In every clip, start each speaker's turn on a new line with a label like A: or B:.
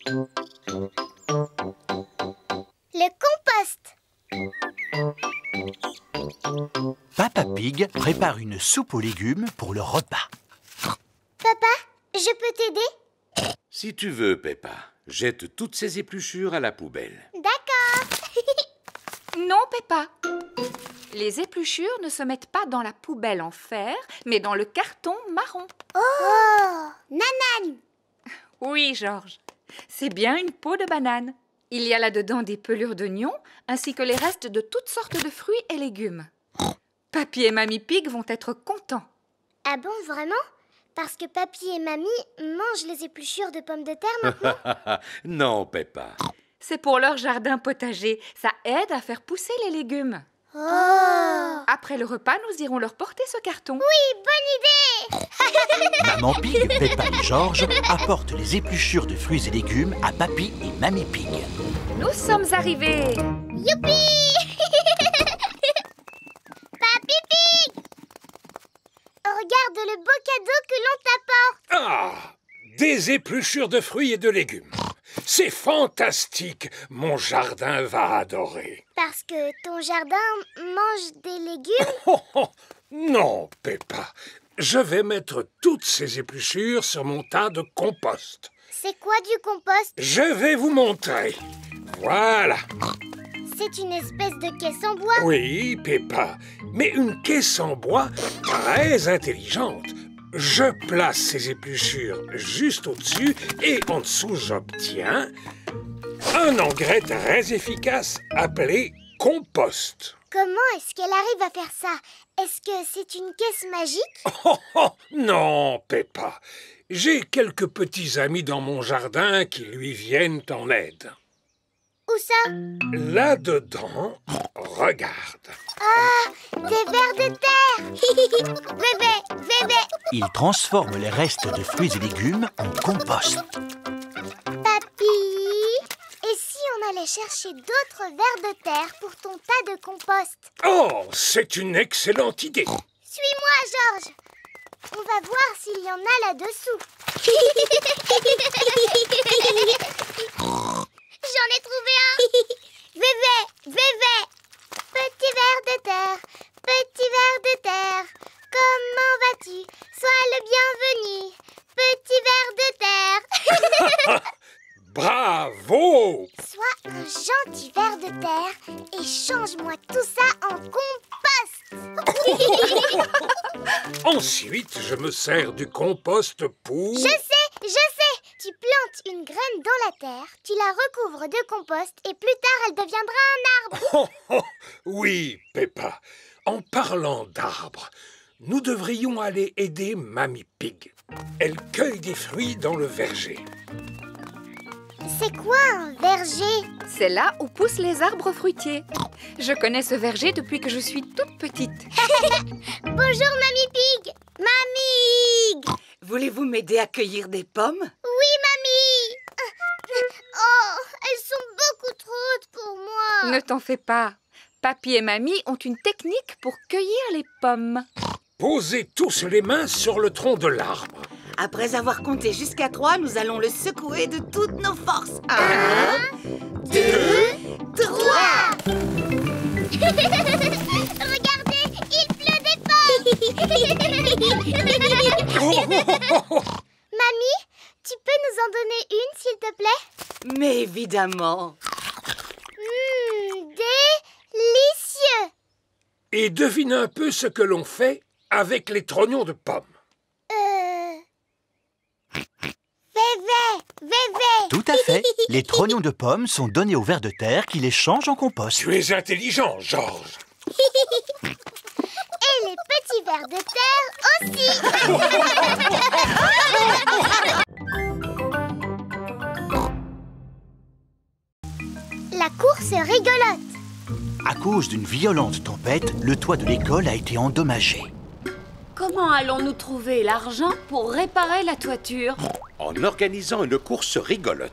A: Le compost.
B: Papa Pig prépare une soupe aux légumes pour le repas.
A: Papa, je peux t'aider?
C: Si tu veux, Peppa, jette toutes ces épluchures à la poubelle.
A: D'accord.
D: Non, Peppa. Les épluchures ne se mettent pas dans la poubelle en fer, mais dans le carton marron.
A: Oh, Nanan.
D: Oui, Georges. C'est bien une peau de banane. Il y a là-dedans des pelures d'oignons, ainsi que les restes de toutes sortes de fruits et légumes. Papy et Mamie Pig vont être contents.
A: Ah bon, vraiment? Parce que Papy et Mamie mangent les épluchures de pommes de terre maintenant?
C: Non, Peppa.
D: C'est pour leur jardin potager. Ça aide à faire pousser les légumes.
A: Oh!
D: Après le repas, nous irons leur porter ce carton.
A: Oui, bonne idée!
B: Maman Pig, Peppa et Georges apportent les épluchures de fruits et légumes à Papy et Mamie Pig.
D: Nous sommes arrivés.
A: Youpi! Papy Pig! Regarde le beau cadeau que l'on t'apporte.
E: Ah! Des épluchures de fruits et de légumes. C'est fantastique. Mon jardin va adorer.
A: Parce que ton jardin mange des légumes?
E: Oh, oh, non, Peppa. Je vais mettre toutes ces épluchures sur mon tas de compost.
A: C'est quoi du compost?
E: Je vais vous montrer. Voilà.
A: C'est une espèce de caisse en bois?
E: Oui, Peppa, mais une caisse en bois très intelligente. Je place ces épluchures juste au-dessus et en dessous, j'obtiens un engrais très efficace appelé compost.
A: Comment est-ce qu'elle arrive à faire ça? Est-ce que c'est une caisse magique?
E: Oh, oh, non, Peppa. J'ai quelques petits amis dans mon jardin qui lui viennent en aide.
A: Où ça?
E: Là-dedans, regarde.
A: Ah, des vers de terre! Bébé!
B: Ils transforment les restes de fruits et légumes en compost.
A: Papy! Et si on allait chercher d'autres vers de terre pour ton tas de compost?
E: Oh, c'est une excellente idée.
A: Suis-moi, Georges! On va voir s'il y en a là-dessous. J'en ai trouvé un! Bébé! Petit ver de terre, petit ver de terre, comment vas-tu? Sois le bienvenu, petit ver de terre.
E: Bravo!
A: Sois un gentil ver de terre et change-moi tout ça en compost.
E: Ensuite, je me sers du compost pour...
A: Je sais. Tu plantes une graine dans la terre, tu la recouvres de compost et plus tard, elle deviendra un arbre.
E: Oh, oh, oui, Peppa. En parlant d'arbres, nous devrions aller aider Mamie Pig. Elle cueille des fruits dans le verger.
A: C'est quoi un verger?
D: C'est là où poussent les arbres fruitiers. Je connais ce verger depuis que je suis toute petite.
A: Bonjour, Mamie Pig. Mamie!
F: Voulez-vous m'aider à cueillir des pommes?
A: Oui, Mamie. Oh, elles sont beaucoup trop hautes pour moi.
D: Ne t'en fais pas. Papy et Mamie ont une technique pour cueillir les pommes.
E: Posez tous les mains sur le tronc de l'arbre.
F: Après avoir compté jusqu'à 3, nous allons le secouer de toutes nos forces.
A: 1, 2, 3. Regardez, il pleut des pommes. Mamie, tu peux nous en donner une, s'il te plaît?
F: Mais évidemment.
A: Délicieux.
E: Et devine un peu ce que l'on fait avec les trognons de pommes.
A: Vévé.
B: Tout à fait. Les trognons de pommes sont donnés aux vers de terre qui les changent en compost.
E: Tu es intelligent, Georges.
A: Et les petits vers de terre aussi. La course rigolote.
B: À cause d'une violente tempête, le toit de l'école a été endommagé.
G: Comment allons-nous trouver l'argent pour réparer la toiture?
C: En organisant une course rigolote.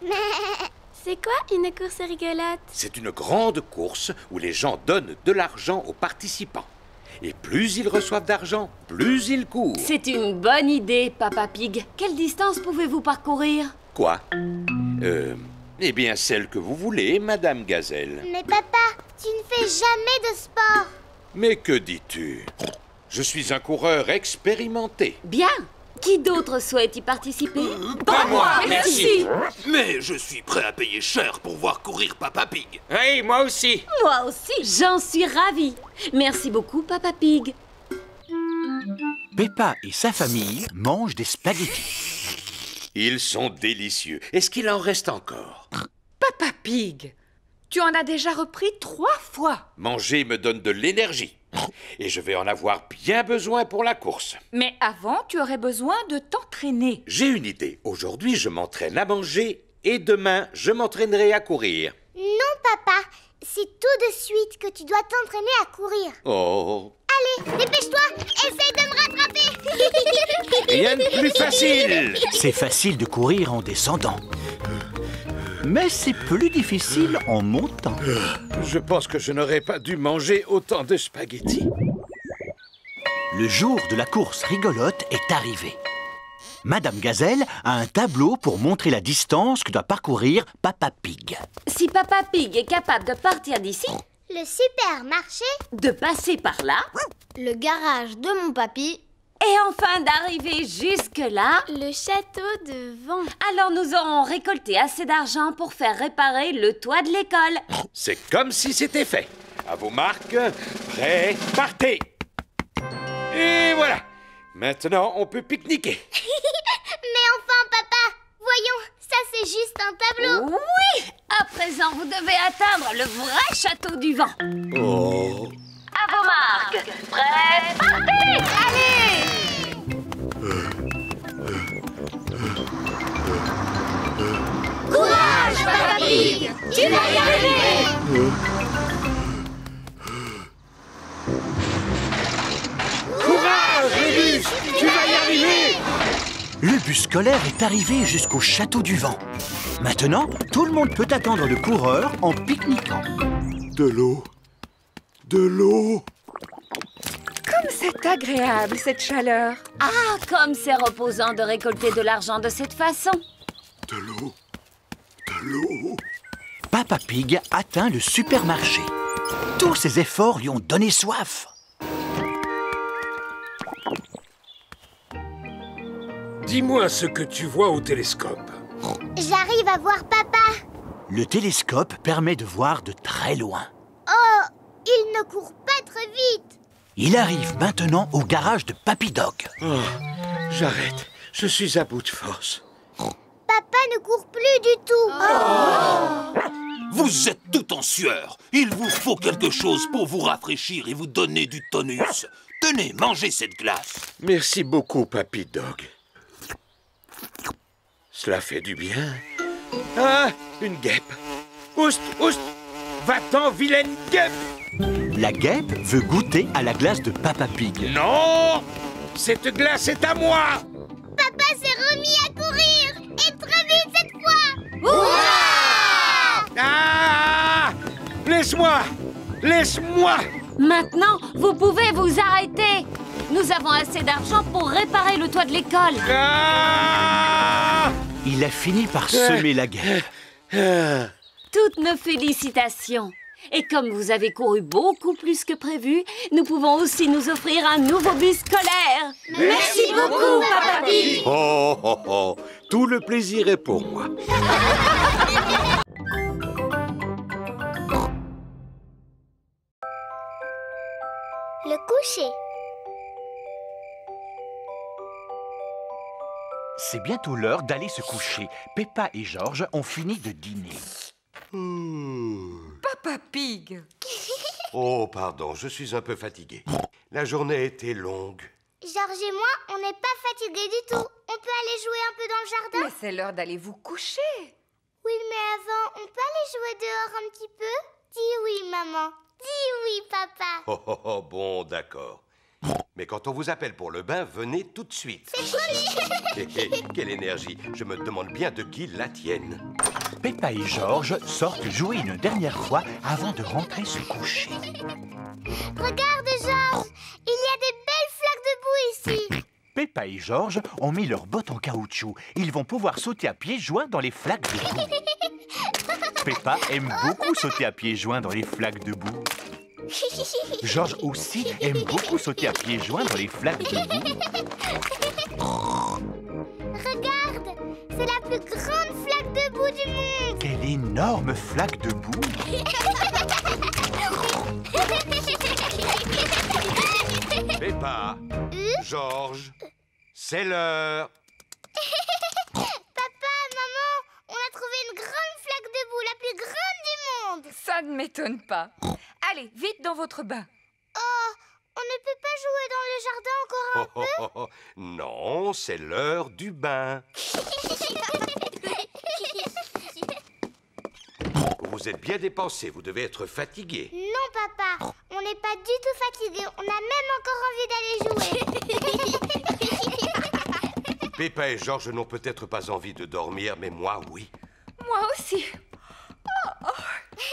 A: C'est quoi une course rigolote?
C: C'est une grande course où les gens donnent de l'argent aux participants. Et plus ils reçoivent d'argent, plus ils courent.
G: C'est une bonne idée, Papa Pig. Quelle distance pouvez-vous parcourir?
C: Quoi? Eh bien, celle que vous voulez, Madame Gazelle.
A: Mais papa, tu ne fais jamais de sport.
C: Mais que dis-tu? Je suis un coureur expérimenté.
G: Bien. Qui d'autre souhaite y participer?
H: Pas moi,
G: merci.
H: Mais je suis prêt à payer cher pour voir courir Papa Pig.
E: Oui, moi aussi.
G: Moi aussi. J'en suis ravie. Merci beaucoup, Papa Pig.
B: Peppa et sa famille mangent des spaghettis.
C: Ils sont délicieux. Est-ce qu'il en reste encore?
D: Papa Pig, tu en as déjà repris 3 fois.
C: Manger me donne de l'énergie. Et je vais en avoir bien besoin pour la course.
D: Mais avant, tu aurais besoin de t'entraîner.
C: J'ai une idée. Aujourd'hui, je m'entraîne à manger et demain, je m'entraînerai à courir.
A: Non, papa. C'est tout de suite que tu dois t'entraîner à courir.
C: Oh,
A: Allez, dépêche-toi. Essaye de me rattraper.
C: rien de plus facile.
B: C'est facile de courir en descendant. Mais c'est plus difficile en montant.
C: Je pense que je n'aurais pas dû manger autant de spaghettis.
B: Le jour de la course rigolote est arrivé. Madame Gazelle a un tableau pour montrer la distance que doit parcourir Papa Pig.
G: Si Papa Pig est capable de partir d'ici,
A: Le supermarché,
G: de passer par là,
A: le garage de mon papy,
G: et enfin d'arriver jusque-là,
A: le château de Vent.
G: alors nous aurons récolté assez d'argent pour faire réparer le toit de l'école.
C: C'est comme si c'était fait. À vos marques, prêts, partez. Et voilà. Maintenant, on peut pique-niquer.
A: Mais enfin, papa, voyons, ça c'est juste un tableau.
G: Oui! À présent, vous devez atteindre le vrai château du vent.
C: Oh.
G: À vos marques, prêts, partez! Allez!
A: Courage, Papa Pig, tu vas y arriver.
E: Courage, le bus! Tu vas y arriver!
B: Le bus scolaire est arrivé jusqu'au château du vent. Maintenant, tout le monde peut attendre le coureur en pique-niquant.
C: De l'eau. De l'eau.
D: Comme c'est agréable, cette chaleur.
G: Ah, comme c'est reposant de récolter de l'argent de cette façon.
C: De l'eau. De l'eau.
B: Papa Pig atteint le supermarché. Tous ses efforts lui ont donné soif.
E: Dis-moi ce que tu vois au télescope.
A: J'arrive à voir papa.
B: Le télescope permet de voir de très loin.
A: Oh, il ne court pas très vite.
B: Il arrive maintenant au garage de Papy Dog.
C: Oh, j'arrête. Je suis à bout de force.
A: Papa ne court plus du tout.
H: Vous êtes tout en sueur. Il vous faut quelque chose pour vous rafraîchir et vous donner du tonus. Tenez, mangez cette glace.
C: Merci beaucoup, Papy Dog. Cela fait du bien. Ah, une guêpe. Oust, oust. Va-t'en, vilaine guêpe.
B: La guêpe veut goûter à la glace de Papa Pig.
C: Non. Cette glace est à moi.
A: Papa s'est remis à courir. Et très vite cette fois. Hurrah!
C: Ah! Laisse-moi. Laisse-moi.
G: Maintenant, vous pouvez vous arrêter. Nous avons assez d'argent pour réparer le toit de l'école.
C: Ah!
B: Il a fini par semer la guêpe.
G: Toutes nos félicitations. Et comme vous avez couru beaucoup plus que prévu, nous pouvons aussi nous offrir un nouveau bus scolaire.
A: Merci beaucoup, Papa Pig.
C: Oh, oh, oh. Tout le plaisir est pour moi.
A: Le coucher.
B: C'est bientôt l'heure d'aller se coucher. Peppa et George ont fini de dîner.
D: Papa Pig.
I: Oh, pardon, je suis un peu fatigué. La journée était longue.
A: Georges et moi, on n'est pas fatigués du tout. On peut aller jouer un peu dans le jardin?
D: Mais c'est l'heure d'aller vous coucher.
A: Oui, mais avant, on peut aller jouer dehors un petit peu? Dis oui, maman. Dis oui, papa.
I: Oh, oh, oh, bon, d'accord. Mais quand on vous appelle pour le bain, venez tout de suite.
A: C'est promis.
I: Quelle énergie. Je me demande bien de qui la tienne.
B: Peppa et George sortent jouer une dernière fois avant de rentrer se coucher.
A: Regarde, Georges. Il y a des belles flaques de boue ici.
B: Peppa et Georges ont mis leurs bottes en caoutchouc. Ils vont pouvoir sauter à pieds joints dans les flaques de boue. Peppa aime beaucoup sauter à pieds joints dans les flaques de boue. Georges aussi aime beaucoup sauter à pieds joints dans les flaques de boue.
A: Regarde, c'est la plus grande flaque de boue du monde.
B: Quelle énorme flaque de boue!
I: Peppa, Georges, c'est l'heure.
A: Papa, maman, on a trouvé une grande flaque de boue, la plus grande du monde.
D: Ça ne m'étonne pas. Allez, vite dans votre bain.
A: Oh, on ne peut pas jouer dans le jardin encore un peu?
I: Non, c'est l'heure du bain. Vous êtes bien dépensé, vous devez être fatigué.
A: Non, papa, on n'est pas du tout fatigué. On a même encore envie d'aller jouer.
I: Peppa et Georges n'ont peut-être pas envie de dormir, mais moi, oui.
D: Moi aussi.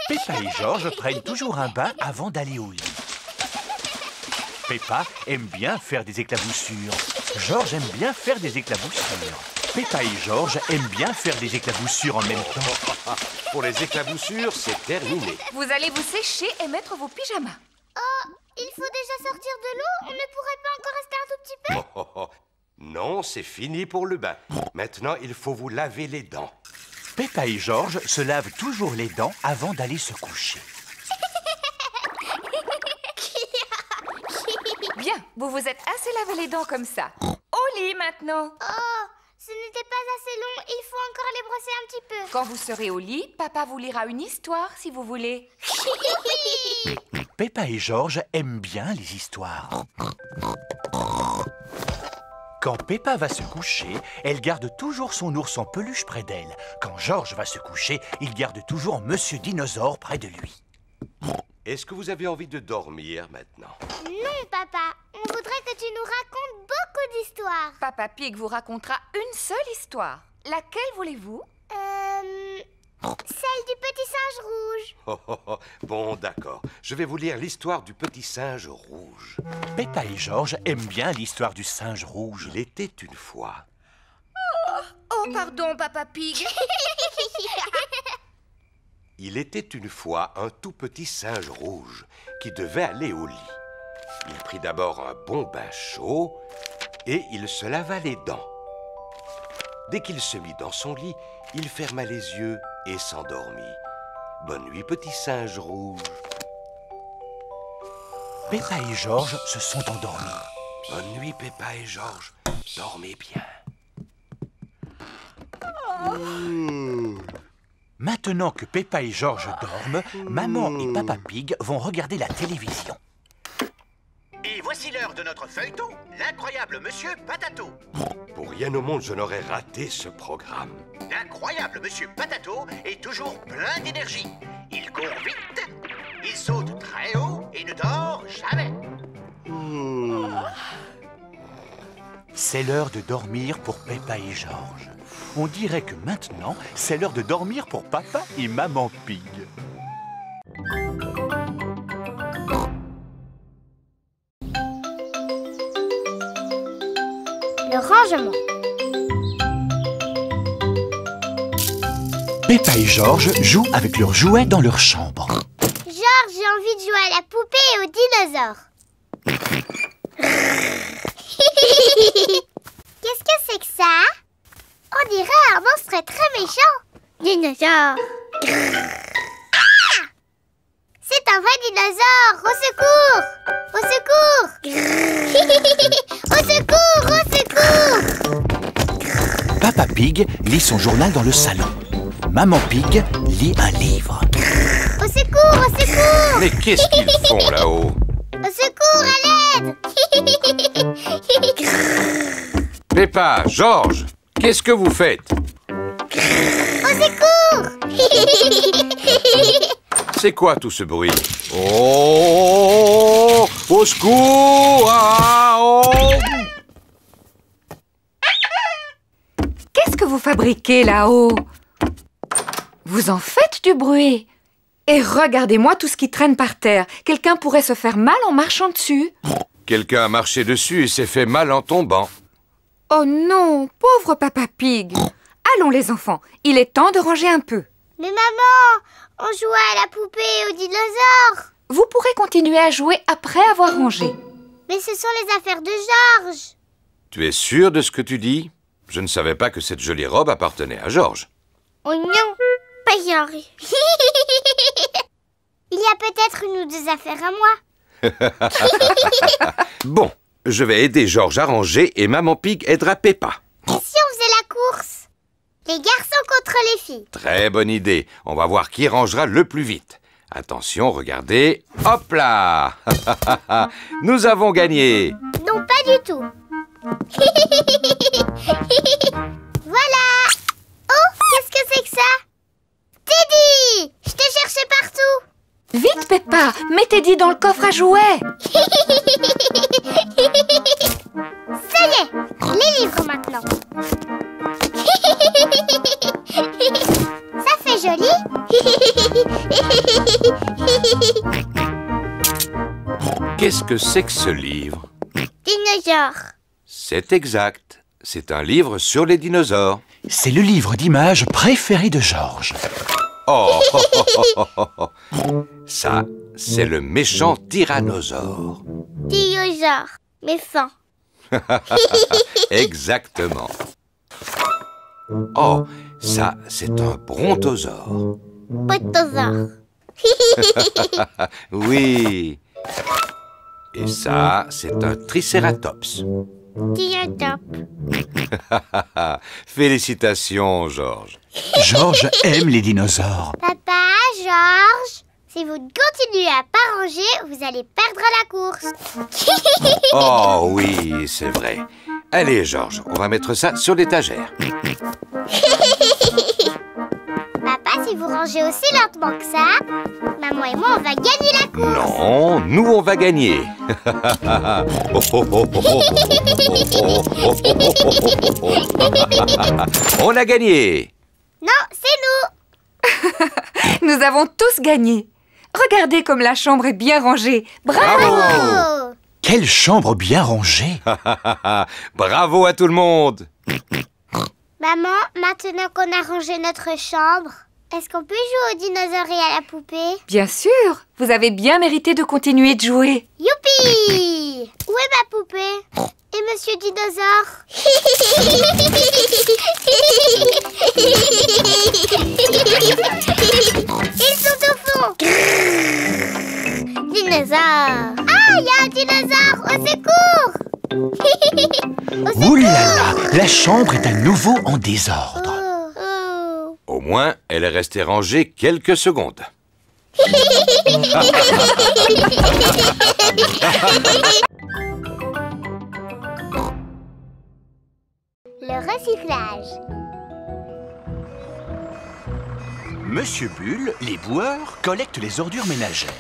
B: Peppa et Georges prennent toujours un bain avant d'aller au lit. Peppa aime bien faire des éclaboussures. Georges aime bien faire des éclaboussures. Peppa et Georges aiment bien faire des éclaboussures en même temps.
I: Pour les éclaboussures, c'est terminé.
D: Vous allez vous sécher et mettre vos pyjamas.
A: Oh, il faut déjà sortir de l'eau. On ne pourrait pas encore rester un tout petit peu?
I: Non, c'est fini pour le bain. Maintenant, il faut vous laver les dents.
B: Peppa et Georges se lavent toujours les dents avant d'aller se coucher.
D: Bien, vous vous êtes assez lavé les dents comme ça. Au lit maintenant.
A: Oh, ce n'était pas assez long. Il faut encore les brosser un petit peu.
D: Quand vous serez au lit, papa vous lira une histoire si vous voulez.
B: Peppa et Georges aiment bien les histoires. Quand Peppa va se coucher, elle garde toujours son ours en peluche près d'elle. Quand Georges va se coucher, il garde toujours Monsieur Dinosaure près de lui.
I: Est-ce que vous avez envie de dormir maintenant?
A: Non, papa. On voudrait que tu nous racontes beaucoup d'histoires.
D: Papa Pig vous racontera une seule histoire. Laquelle voulez-vous?
A: Celle du petit singe rouge.
I: Bon, d'accord. Je vais vous lire l'histoire du petit singe rouge.
B: Peppa et Georges aiment bien l'histoire du singe rouge.
I: Il était une fois.
D: Oh, pardon, Papa Pig.
I: Il était une fois un tout petit singe rouge qui devait aller au lit. Il prit d'abord un bon bain chaud et il se lava les dents. Dès qu'il se mit dans son lit, il ferma les yeux et s'endormit. Bonne nuit, petit singe rouge.
B: Peppa et Georges se sont endormis.
I: Bonne nuit, Peppa et Georges. Dormez bien.
B: Maintenant que Peppa et Georges dorment, Maman et Papa Pig vont regarder la télévision.
J: Et voici l'heure de notre feuilleton, l'incroyable Monsieur Patato.
I: Pour rien au monde, je n'aurais raté ce programme.
J: L'incroyable Monsieur Patato est toujours plein d'énergie. Il court vite, il saute très haut et ne dort jamais.
B: C'est l'heure de dormir pour Peppa et Georges. On dirait que maintenant, c'est l'heure de dormir pour Papa et Maman Pig.
A: Le rangement.
B: Peppa et Georges jouent avec leurs jouets dans leur chambre.
A: Georges, j'ai envie de jouer à la poupée et aux dinosaures. Qu'est-ce que c'est que ça? On dirait un monstre très méchant. Dinosaure. C'est un vrai dinosaure. Au secours! Au secours! Au secours! Au secours!
B: Papa Pig lit son journal dans le salon. Maman Pig lit un livre.
A: Au secours! Au secours!
I: Mais qu'est-ce qu'ils font là-haut?
A: Au secours! À l'aide!
C: Peppa, Georges, qu'est-ce que vous faites?
A: Au secours!
C: C'est quoi tout ce bruit? Oh! Au secours! Ah, oh!
D: Qu'est-ce que vous fabriquez là-haut? Vous en faites du bruit. Et regardez-moi tout ce qui traîne par terre. Quelqu'un pourrait se faire mal en marchant dessus.
C: Quelqu'un a marché dessus et s'est fait mal en tombant.
D: Oh non, pauvre Papa Pig. Allons les enfants, il est temps de ranger un peu.
A: Mais maman, on jouait à la poupée et aux dinosaures.
D: Vous pourrez continuer à jouer après avoir rangé.
A: Mais ce sont les affaires de Georges.
C: Tu es sûr de ce que tu dis? Je ne savais pas que cette jolie robe appartenait à Georges.
A: Oh non, pas Georges. Il y a peut-être une ou deux affaires à moi.
C: Bon, je vais aider Georges à ranger et Maman Pig aidera Peppa.
A: Et si on faisait la course? Les garçons contre les filles.
C: Très bonne idée. On va voir qui rangera le plus vite. Attention, regardez. Hop là! Nous avons gagné.
A: Non, pas du tout. Voilà. Oh, qu'est-ce que c'est que ça? Teddy! Je t'ai cherché partout.
D: Vite Peppa, mets Teddy dans le coffre à jouets.
A: Ça y est, les livres maintenant. Ça fait joli.
C: Qu'est-ce que c'est que ce livre?
A: Dinosaures.
C: C'est exact. C'est un livre sur les dinosaures.
B: C'est le livre d'images préféré de Georges.
C: Oh, ça, c'est le méchant tyrannosaure.
A: Dinosaures, méchant.
C: Exactement. Oh, ça, c'est un brontosaure.
A: Potosaure.
C: Oui. Et ça, c'est un tricératops.
A: Triceratops.
C: Félicitations, Georges.
B: Georges aime les dinosaures.
A: Papa, Georges, si vous ne continuez à pas ranger, vous allez perdre la course.
C: Oh oui, c'est vrai. Allez, Georges, on va mettre ça sur l'étagère.
A: Papa, si vous rangez aussi lentement que ça, maman et moi, on va gagner la course.
C: Non, nous, on va gagner. On a gagné.
A: Non, c'est nous.
D: Nous avons tous gagné. Regardez comme la chambre est bien rangée. Bravo!
A: Oh.
B: Quelle chambre bien rangée.
C: Bravo à tout le monde.
A: Maman, maintenant qu'on a rangé notre chambre, est-ce qu'on peut jouer aux dinosaures et à la poupée?
D: Bien sûr, vous avez bien mérité de continuer de jouer.
A: Youpi! Où est ma poupée? Et Monsieur Dinosaure? Ils sont au fond! Dinosaure! Ah, il y a un dinosaure! Au secours!
B: Ouh là là, la chambre est à nouveau en désordre.
A: Oh.
C: Au moins, elle est restée rangée quelques secondes.
A: Le recyclage.
B: Monsieur Bulle, l'éboueur, collecte les ordures ménagères.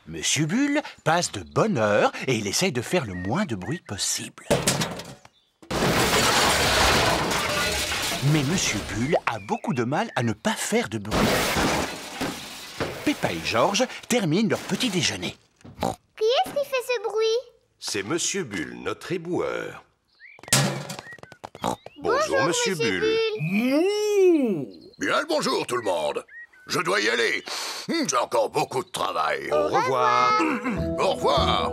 B: Monsieur Bulle passe de bonne heure et il essaye de faire le moins de bruit possible. Mais Monsieur Bulle a beaucoup de mal à ne pas faire de bruit. Peppa et Georges terminent leur petit déjeuner.
A: Qui est-ce qui fait ce bruit?
I: C'est Monsieur Bulle, notre éboueur. Bonjour, Monsieur Bulle.
K: Bien le bonjour, tout le monde. Je dois y aller. J'ai encore beaucoup de travail.
I: Au revoir.
K: Au revoir.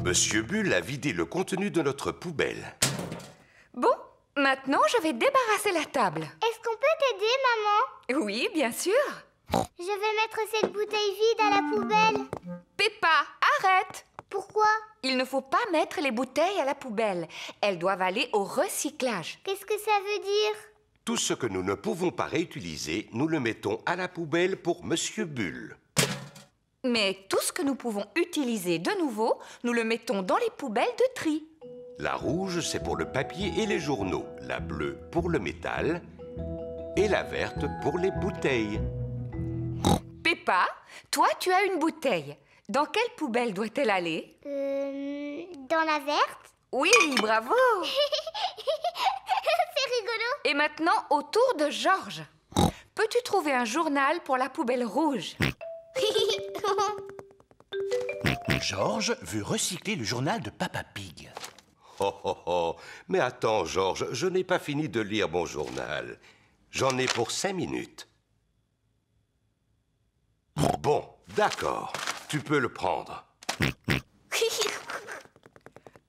I: Monsieur Bulle a vidé le contenu de notre poubelle.
D: Bon, maintenant je vais débarrasser la table.
A: Est-ce qu'on peut t'aider, maman?
D: Oui, bien sûr.
A: Je vais mettre cette bouteille vide à la poubelle.
D: Peppa, arrête!
A: Pourquoi?
D: Il ne faut pas mettre les bouteilles à la poubelle. Elles doivent aller au recyclage.
A: Qu'est-ce que ça veut dire?
I: Tout ce que nous ne pouvons pas réutiliser, nous le mettons à la poubelle pour Monsieur Bulle.
D: Mais tout ce que nous pouvons utiliser de nouveau, nous le mettons dans les poubelles de tri.
I: La rouge, c'est pour le papier et les journaux. La bleue pour le métal. Et la verte pour les bouteilles.
D: Peppa, toi tu as une bouteille. Dans quelle poubelle doit-elle aller?
A: Dans la verte?
D: Oui, bravo!
A: C'est rigolo.
D: Et maintenant, au tour de Georges. Peux-tu trouver un journal pour la poubelle rouge?
B: Georges veut recycler le journal de Papa Pig.
I: Oh, oh, oh. Mais attends, Georges, je n'ai pas fini de lire mon journal. J'en ai pour 5 minutes. Bon, d'accord. Tu peux le prendre.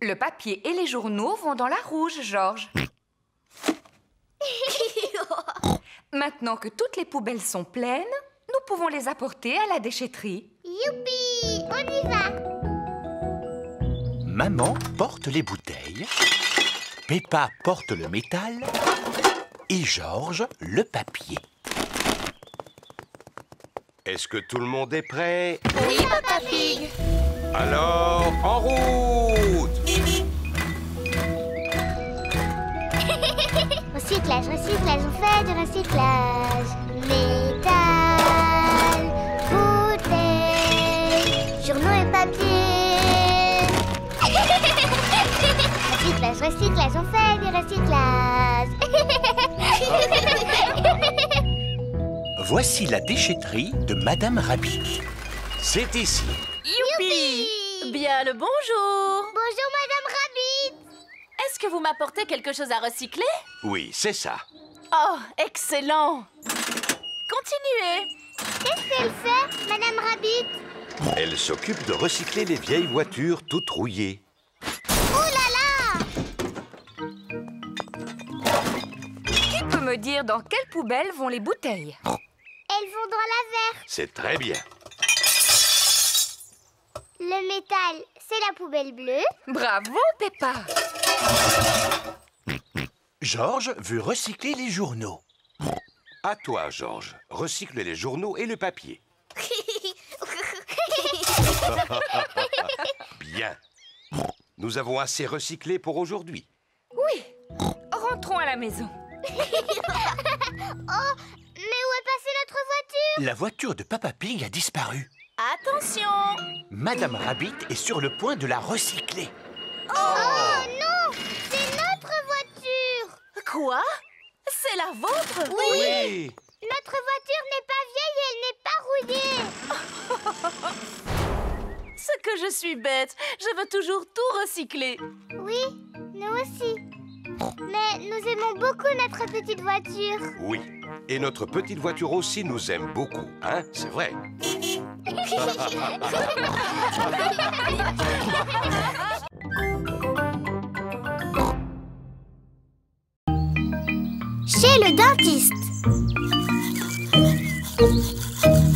D: Le papier et les journaux vont dans la rouge, Georges. Maintenant que toutes les poubelles sont pleines, nous pouvons les apporter à la déchetterie.
A: Youpi! On y va!
B: Maman porte les bouteilles, Peppa porte le métal et Georges le papier.
I: Est-ce que tout le monde est prêt?
D: Oui, Papa Pig.
I: Alors, en route!
A: Recyclage, recyclage, on fait du recyclage. Métal, bouteille, journaux et papier. Recyclage, recyclage, on fait du recyclage.
B: Voici la déchetterie de Madame Rabbit. C'est ici.
D: Youpi!
G: Bien le bonjour.
A: Bonjour Madame Rabbit.
G: Est-ce que vous m'apportez quelque chose à recycler?
I: Oui, c'est ça.
G: Oh, excellent. Continuez.
A: Qu'est-ce qu'elle fait, Madame Rabbit?
I: Elle s'occupe de recycler les vieilles voitures toutes rouillées.
A: Oh là là!
D: Qui peut me dire dans quelle poubelle vont les bouteilles?
A: Elles vont dans la verte.
I: C'est très bien.
A: Le métal, c'est la poubelle bleue.
D: Bravo, Peppa.
B: Georges veut recycler les journaux.
I: À toi, Georges. Recycle les journaux et le papier. Bien. Nous avons assez recyclé pour aujourd'hui.
D: Oui, rentrons à la maison.
A: Oh, mais où est passée notre voiture?
B: La voiture de Papa Pig a disparu.
G: Attention.
B: Madame Rabbit est sur le point de la recycler.
A: Oh non! C'est notre voiture!
G: Quoi? C'est la vôtre?
I: Oui.
A: Notre voiture n'est pas vieille et elle n'est pas rouillée.
G: Ce que je suis bête. Je veux toujours tout recycler.
A: Oui, nous aussi. Mais nous aimons beaucoup notre petite voiture.
I: Oui. Et notre petite voiture aussi nous aime beaucoup, hein? C'est vrai.
A: Chez le dentiste.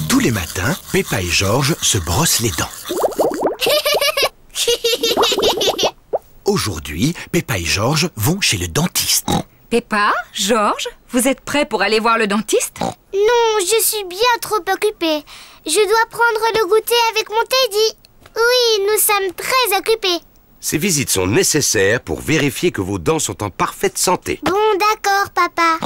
B: Tous les matins, Peppa et Georges se brossent les dents. Aujourd'hui, Peppa et Georges vont chez le dentiste.
D: Peppa, Georges, vous êtes prêts pour aller voir le dentiste?
A: Non, je suis bien trop occupée. Je dois prendre le goûter avec mon Teddy. Oui, nous sommes très occupés.
I: Ces visites sont nécessaires pour vérifier que vos dents sont en parfaite santé.
A: Bon, d'accord, papa.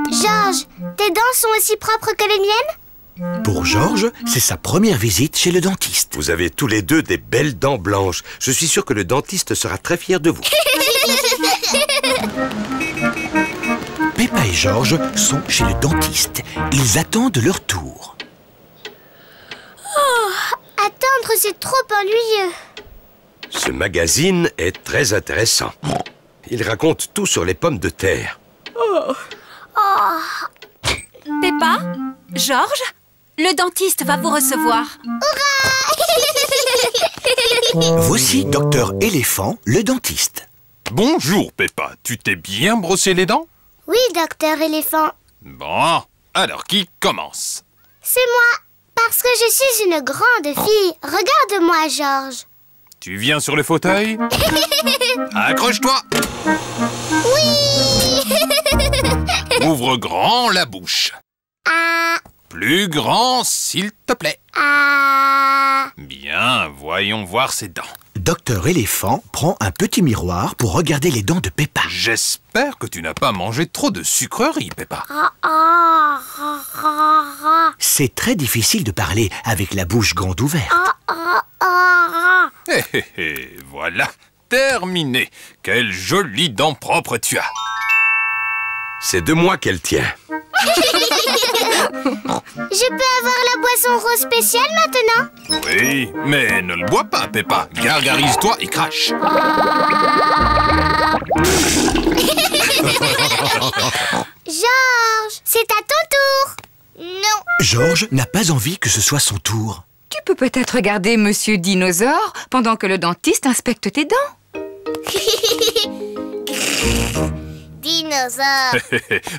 A: Georges, tes dents sont aussi propres que les miennes?
B: Pour Georges, c'est sa première visite chez le dentiste.
I: Vous avez tous les deux des belles dents blanches. Je suis sûr que le dentiste sera très fier de vous.
B: Peppa et Georges sont chez le dentiste. Ils attendent leur tour.
A: Oh, attendre, c'est trop ennuyeux.
I: Ce magazine est très intéressant. Il raconte tout sur les pommes de terre.
L: Peppa, Georges, le dentiste va vous recevoir.
B: Voici Docteur Éléphant, le dentiste.
M: Bonjour, Peppa. Tu t'es bien brossé les dents?
A: Oui, docteur Éléphant.
M: Bon, alors qui commence?
A: C'est moi, parce que je suis une grande fille. Regarde-moi, Georges.
M: Tu viens sur le fauteuil? Accroche-toi!
A: Oui.
M: Ouvre grand la bouche.
A: Ah.
M: Plus grand, s'il te plaît.
A: Ah.
M: Bien, voyons voir ses dents.
B: Docteur Éléphant prend un petit miroir pour regarder les dents de Peppa.
M: J'espère que tu n'as pas mangé trop de sucreries, Peppa.
B: C'est très difficile de parler avec la bouche grande ouverte.
M: Voilà, terminé. Quelle jolie dent propre tu as.
I: C'est de moi qu'elle tient.
A: Je peux avoir la boisson rose spéciale maintenant?
M: Oui, mais ne le bois pas, Peppa. Gargarise-toi et crache.
A: Georges, c'est à ton tour. Non.
N: Georges n'a pas envie que ce soit son tour.
D: Tu peux peut-être regarder Monsieur Dinosaure pendant que le dentiste inspecte tes dents.
A: Dinosaure.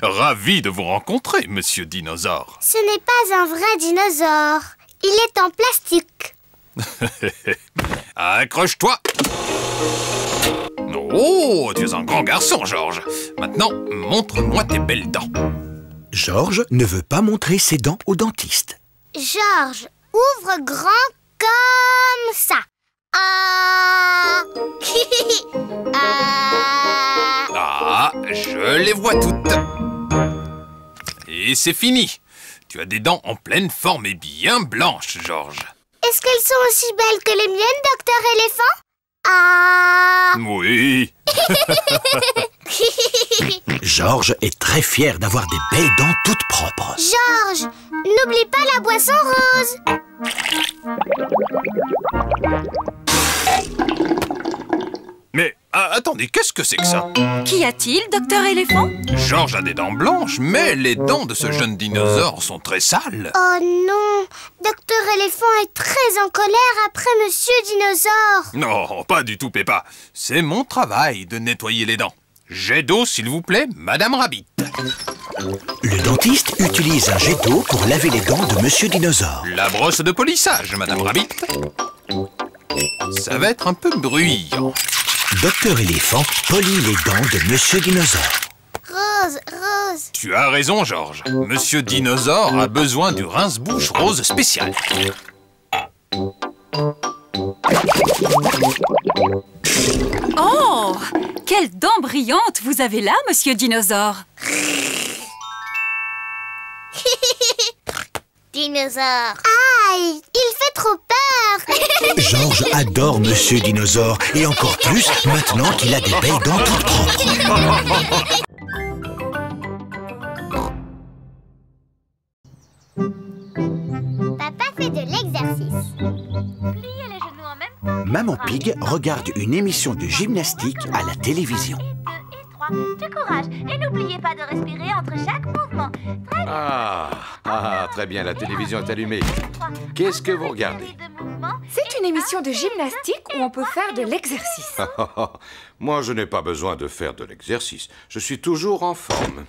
M: Ravi de vous rencontrer, Monsieur Dinosaure.
A: Ce n'est pas un vrai dinosaure. Il est en plastique.
M: Accroche-toi. Oh, tu es un grand garçon, Georges. Maintenant, montre-moi tes belles dents.
N: Georges ne veut pas montrer ses dents au dentiste.
A: Georges, ouvre grand comme ça. Ah.
M: Ah, je les vois toutes. Et c'est fini. Tu as des dents en pleine forme et bien blanches, Georges.
A: Est-ce qu'elles sont aussi belles que les miennes, docteur éléphant? Ah.
M: Oui.
N: Georges est très fier d'avoir des belles dents toutes propres.
A: Georges, n'oublie pas la boisson rose.
M: Mais attendez, qu'est-ce que c'est que ça?
L: Qu'y a-t-il, docteur éléphant?
M: Georges a des dents blanches, mais les dents de ce jeune dinosaure sont très sales.
A: Oh non, docteur éléphant est très en colère après monsieur dinosaure.
M: Non, pas du tout, Peppa. C'est mon travail de nettoyer les dents. Jet d'eau, s'il vous plaît, Madame Rabbit.
N: Le dentiste utilise un jet d'eau pour laver les dents de monsieur dinosaure.
M: La brosse de polissage, Madame Rabbit. Ça va être un peu bruyant.
N: Docteur éléphant polit les dents de monsieur dinosaure.
A: Rose, rose.
M: Tu as raison, Georges. Monsieur Dinosaure a besoin du rince-bouche rose spécial.
L: Oh! Quelles dents brillantes vous avez là, monsieur Dinosaure!
A: Dinosaure. Aïe, il fait trop peur.
N: Georges adore monsieur Dinosaure et encore plus maintenant qu'il a des belles dents toutes propres.
A: Papa fait de l'exercice. Pliez les genoux en même temps.
N: Maman Pig regarde une émission de gymnastique à la télévision.
A: Du courage et n'oubliez pas de respirer entre chaque mouvement.
I: Très bien, la télévision est allumée. Qu'est-ce que vous regardez?
D: C'est une émission de gymnastique où on peut faire de l'exercice.
I: Moi, je n'ai pas besoin de faire de l'exercice. Je suis toujours en forme.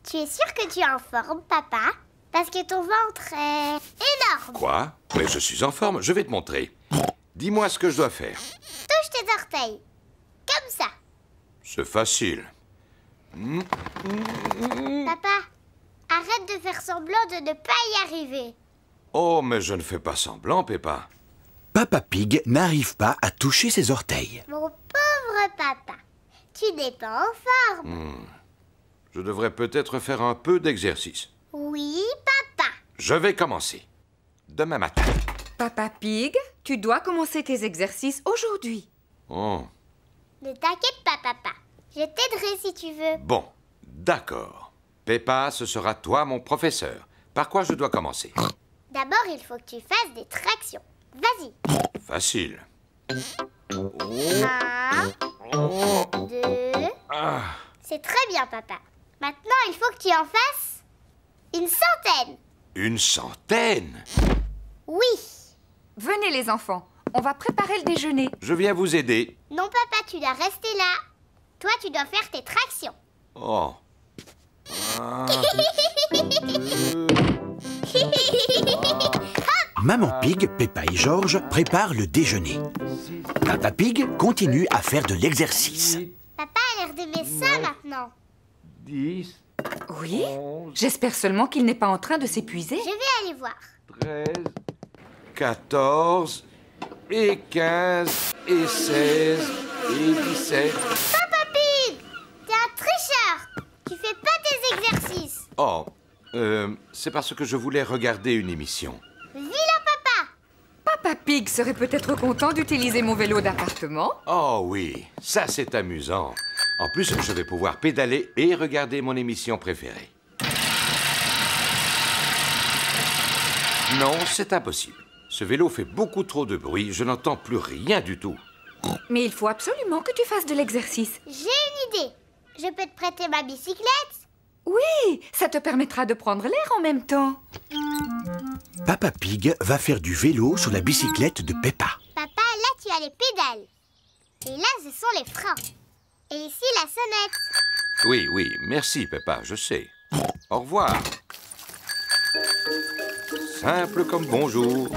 A: Tu es sûr que tu es en forme, papa? Parce que ton ventre est énorme.
I: Quoi? Mais je suis en forme, je vais te montrer. Dis-moi ce que je dois faire.
A: Touche tes orteils. Comme ça.
I: C'est facile.
A: Papa, arrête de faire semblant de ne pas y arriver.
I: Oh, mais je ne fais pas semblant, Peppa.
N: Papa Pig n'arrive pas à toucher ses orteils.
A: Mon pauvre papa, tu n'es pas en forme.
I: Je devrais peut-être faire un peu d'exercice.
A: Oui, papa.
I: Je vais commencer. Demain matin.
D: Papa Pig, tu dois commencer tes exercices aujourd'hui.
I: Oh.
A: Ne t'inquiète pas, papa. Je t'aiderai si tu veux.
I: Bon, d'accord. Peppa, ce sera toi mon professeur. Par quoi je dois commencer?
A: D'abord, il faut que tu fasses des tractions. Vas-y.
I: Facile.
A: 1, 2... C'est très bien, papa. Maintenant, il faut que tu en fasses une centaine.
I: Une centaine?
A: Oui.
D: Venez les enfants, on va préparer le déjeuner.
I: Je viens vous aider.
A: Non, papa, tu dois rester là. Toi, tu dois faire tes tractions.
I: Oh.
N: Maman Pig, Peppa et Georges préparent le déjeuner. Papa Pig continue à faire de l'exercice.
A: Papa a l'air d'aimer ça maintenant.
I: 10.
D: Oui? J'espère seulement qu'il n'est pas en train de s'épuiser.
A: Je vais aller voir.
I: 13, 14, et 15, et 16, et 17.
A: Papa Pig, t'es un tricheur. Tu fais pas tes exercices.
I: Oh, c'est parce que je voulais regarder une émission.
A: Vilain papa.
D: Papa Pig serait peut-être content d'utiliser mon vélo d'appartement.
I: Oh oui, ça c'est amusant. En plus, je vais pouvoir pédaler et regarder mon émission préférée.
C: Non, c'est impossible. Ce vélo fait beaucoup trop de bruit. Je n'entends plus rien du tout.
D: Mais il faut absolument que tu fasses de l'exercice.
A: J'ai une idée. Je peux te prêter ma bicyclette?
D: Oui, ça te permettra de prendre l'air en même temps.
N: Papa Pig va faire du vélo sur la bicyclette de Peppa.
A: Papa, là tu as les pédales. Et là ce sont les freins. Et ici la sonnette.
C: Oui, oui, merci Peppa, je sais. Au revoir. Simple comme bonjour.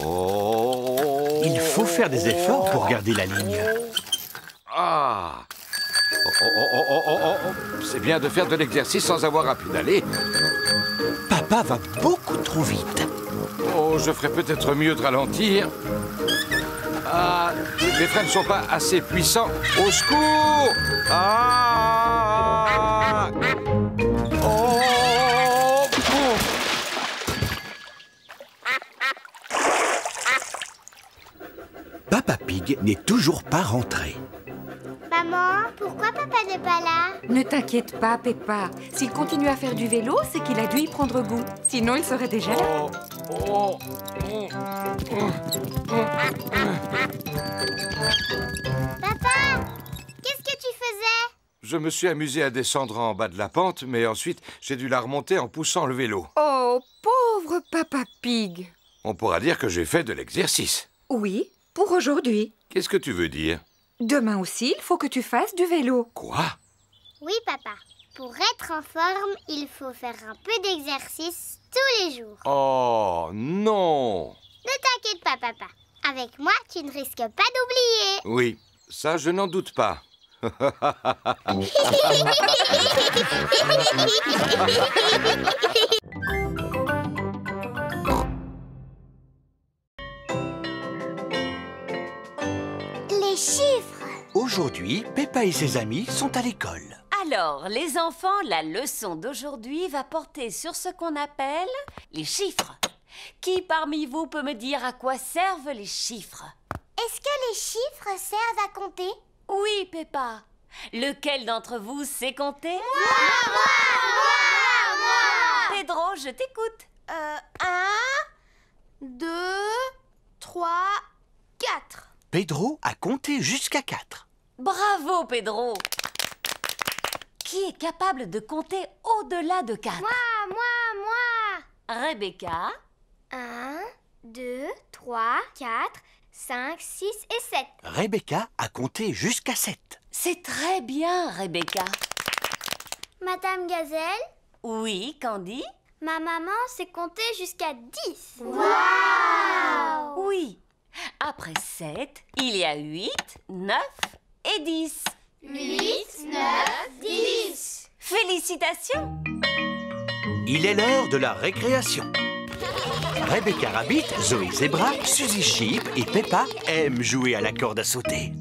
C: Oh.
N: Il faut faire des efforts pour garder la ligne.
C: Ah. C'est bien de faire de l'exercice sans avoir à pédaler.
N: Papa va beaucoup trop vite.
C: Oh, je ferais peut-être mieux de ralentir. Ah, les freins ne sont pas assez puissants. Au secours! Ah! Oh!
N: Papa Pig n'est toujours pas rentré.
A: Maman, pourquoi papa n'est pas là?
D: Ne t'inquiète pas, Peppa. S'il continue à faire du vélo, c'est qu'il a dû y prendre goût. Sinon, il serait déjà là.
A: Papa, qu'est-ce que tu faisais?
C: Je me suis amusé à descendre en bas de la pente, mais ensuite, j'ai dû la remonter en poussant le vélo.
D: Oh, pauvre Papa Pig.
C: On pourra dire que j'ai fait de l'exercice.
D: Oui, pour aujourd'hui.
C: Qu'est-ce que tu veux dire?
D: Demain aussi, il faut que tu fasses du vélo.
C: Quoi?
A: Oui, papa. Pour être en forme, il faut faire un peu d'exercice tous les jours.
C: Oh, non!
A: Ne t'inquiète pas, papa. Avec moi, tu ne risques pas d'oublier.
C: Oui, ça, je n'en doute pas.
A: Les chiffres.
N: Aujourd'hui, Peppa et ses amis sont à l'école.
G: Alors, les enfants, la leçon d'aujourd'hui va porter sur ce qu'on appelle les chiffres. Qui parmi vous peut me dire à quoi servent les chiffres?
A: Est-ce que les chiffres servent à compter?
G: Oui, Peppa. Lequel d'entre vous sait compter?
A: Moi!
G: Pedro, je t'écoute.
O: 1, 2, 3, 4.
N: Pedro a compté jusqu'à 4.
G: Bravo, Pedro. Qui est capable de compter au-delà de 4?
A: Moi!
G: Rebecca.
A: 1, 2, 3, 4, 5, 6 et 7.
N: Rebecca a compté jusqu'à 7.
G: C'est très bien, Rebecca.
A: Madame Gazelle?
G: Oui, Candy?
A: Ma maman sait compter jusqu'à 10.
G: Waouh! Oui. Après 7, il y a 8, 9 et 10.
A: 8, 9, 10.
G: Félicitations!
N: Il est l'heure de la récréation. Rebecca Rabbit, Zoé Zebra, Suzy Sheep et Peppa aiment jouer à la corde à sauter.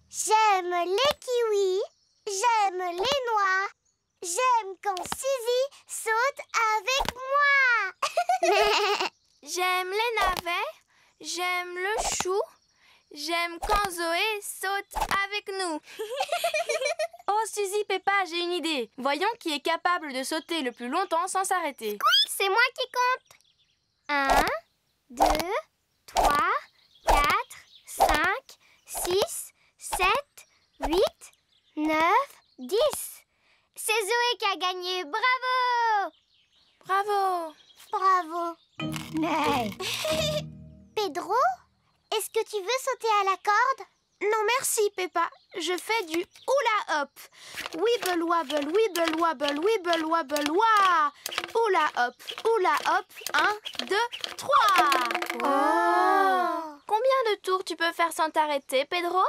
A: J'aime les kiwis, j'aime les noix, j'aime quand Suzy saute avec moi.
O: J'aime les navets, j'aime le chou, j'aime quand Zoé saute avec nous. Oh, Suzy, Peppa, j'ai une idée. Voyons qui est capable de sauter le plus longtemps sans s'arrêter.
A: C'est moi qui compte. 1, 2, 3, 4, 5, 6, 7, 8, 9, 10. C'est Zoé qui a gagné. Bravo!
O: Bravo!
A: Bravo! Pedro, est-ce que tu veux sauter à la corde?
O: Non, merci, Peppa. Je fais du hula hop. Wibble wabble, wibble wabble, wibble wabble, wah! Hula hop, 1, 2, 3.
A: Oh!
O: Combien de tours tu peux faire sans t'arrêter, Pedro?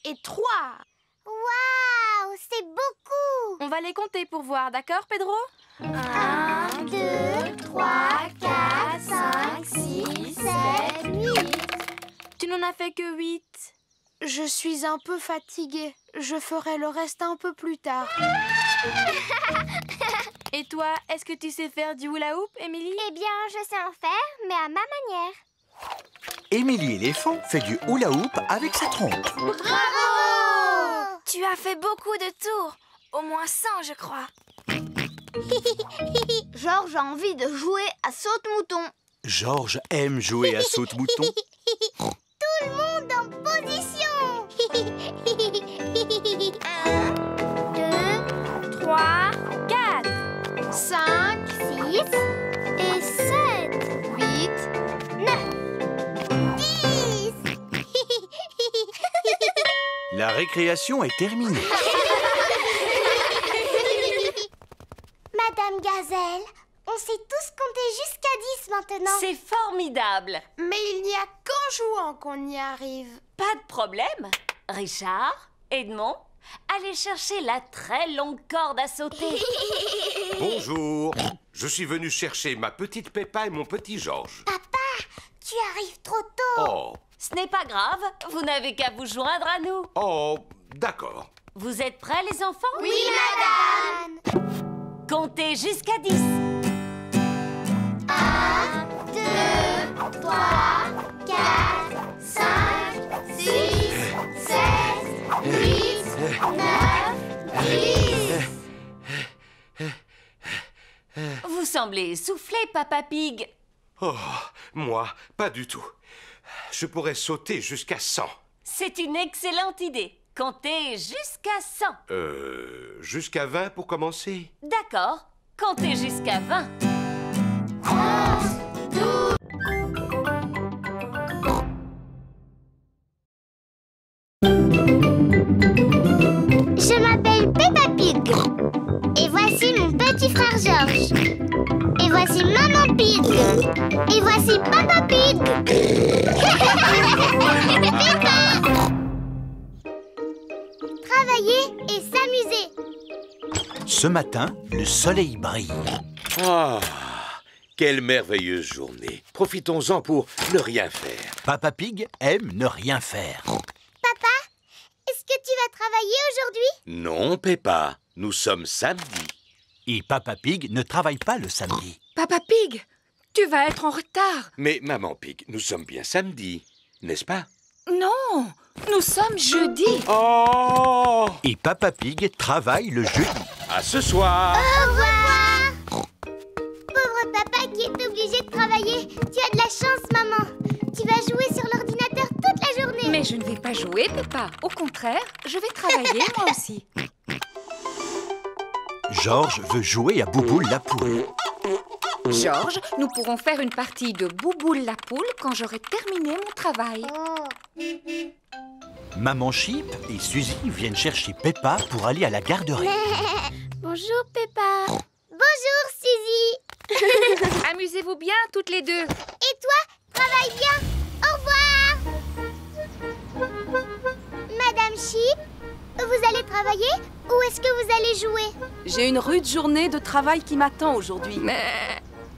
O: 1,000,003.
A: Waouh! C'est beaucoup!
O: On va les compter pour voir, d'accord, Pedro?
A: 1, 2, 3, 4, 5, 6, 7, 8.
O: Tu n'en as fait que 8. Je suis un peu fatiguée. Je ferai le reste un peu plus tard. Et toi, est-ce que tu sais faire du hula hoop, Émilie?
A: Eh bien, je sais en faire, mais à ma manière.
N: Émilie éléphant fait du hula hoop avec sa trompe.
A: Bravo!
O: Tu as fait beaucoup de tours. Au moins 100, je crois. Georges a envie de jouer à saute-mouton.
N: Georges aime jouer à saute-mouton.
A: Tout le monde en position.
O: 1, 2, 3, 4, 5, 6 et 7, 8, 9, 10.
N: La récréation est terminée.
A: Madame Gazelle, on sait tous compter jusqu'à 10 maintenant.
G: C'est formidable.
O: Mais il n'y a qu'en jouant qu'on y arrive.
G: Pas de problème. Richard, Edmond, allez chercher la très longue corde à sauter.
I: Bonjour. Je suis venu chercher ma petite Peppa et mon petit Georges.
A: Papa, tu arrives trop tôt.
I: Oh,
G: Ce n'est pas grave, vous n'avez qu'à vous joindre à nous.
I: oh, d'accord.
G: Vous êtes prêts les enfants?
A: Oui, madame.
G: Comptez jusqu'à 10.
A: 1, 2, 3, 4, 5, 6, 7, 8, 9, 10.
G: Vous semblez essoufflé, Papa Pig.
I: Oh, moi, pas du tout. Je pourrais sauter jusqu'à 100.
G: C'est une excellente idée. Comptez jusqu'à 100.
I: Jusqu'à 20 pour commencer?
G: D'accord. Comptez jusqu'à 20.
A: 11, 12. Je m'appelle Peppa Pig. Et voici mon petit frère Georges. Et voici Maman Pig. Et voici Papa Pig. Peppa. Travailler et s'amuser.
N: Ce matin, le soleil brille.
C: Ah, quelle merveilleuse journée. Profitons-en pour ne rien faire.
N: Papa Pig aime ne rien faire.
A: Papa, est-ce que tu vas travailler aujourd'hui?
C: Non, Peppa, nous sommes samedi.
N: Et Papa Pig ne travaille pas le samedi.
D: Papa Pig, tu vas être en retard.
C: Mais Maman Pig, nous sommes bien samedi, n'est-ce pas?
D: Non, nous sommes jeudi.
C: Oh!
N: Et Papa Pig travaille le jeudi.
C: À ce soir!
A: Au revoir. Pauvre papa qui est obligé de travailler. Tu as de la chance, maman. Tu vas jouer sur l'ordinateur toute la journée.
D: Mais je ne vais pas jouer, Peppa. Au contraire, je vais travailler moi aussi.
N: Georges veut jouer à Bouboule la poule.
D: Georges, nous pourrons faire une partie de Bouboule la poule quand j'aurai terminé mon travail.
N: Maman Chip et Suzy viennent chercher Peppa pour aller à la garderie.
A: Bonjour, Peppa. Bonjour, Suzy.
D: Amusez-vous bien toutes les deux.
A: Et toi, travaille bien. Au revoir. Madame Chip, vous allez travailler ou est-ce que vous allez jouer?
P: J'ai une rude journée de travail qui m'attend aujourd'hui.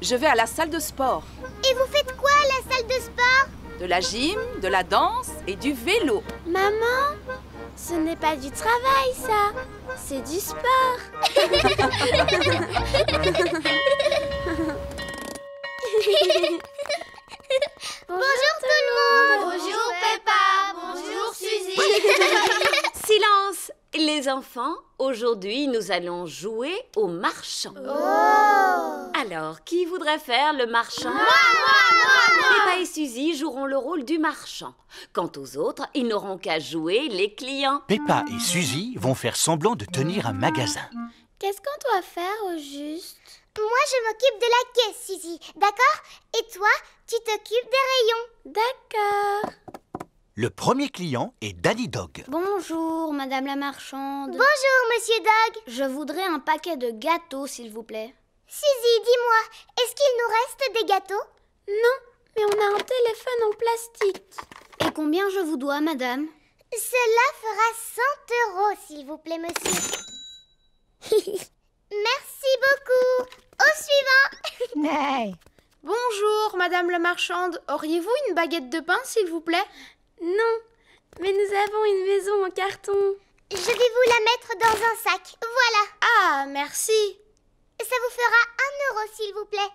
P: Je vais à la salle de sport.
A: Et vous faites quoi à la salle de sport?
P: De la gym, de la danse et du vélo.
O: Maman, ce n'est pas du travail, ça. C'est du sport.
A: Bonjour tout le monde.
O: Bonjour Peppa. Bonjour Suzy.
G: Silence! Les enfants, aujourd'hui, nous allons jouer au marchand. Alors, qui voudrait faire le marchand?
A: Moi.
G: Peppa et Suzy joueront le rôle du marchand. Quant aux autres, ils n'auront qu'à jouer les clients.
N: Peppa et Suzy vont faire semblant de tenir un magasin.
O: Qu'est-ce qu'on doit faire au juste?
A: Moi, je m'occupe de la caisse, Suzy. D'accord? Et toi, tu t'occupes des rayons.
O: D'accord.
N: Le premier client est Danny Dog.
Q: Bonjour, madame la marchande.
A: Bonjour, monsieur Dog.
Q: Je voudrais un paquet de gâteaux, s'il vous plaît.
A: Suzy, dis-moi, est-ce qu'il nous reste des gâteaux?
O: Non, mais on a un téléphone en plastique.
Q: Et combien je vous dois, madame?
A: Cela fera 100 €, s'il vous plaît, monsieur. Merci beaucoup. Au suivant.
O: Bonjour, madame la marchande. Auriez-vous une baguette de pain, s'il vous plaît? Non, mais nous avons une maison en carton.
A: Je vais vous la mettre dans un sac. Voilà.
O: Ah, merci.
A: Ça vous fera 1 €, s'il vous plaît.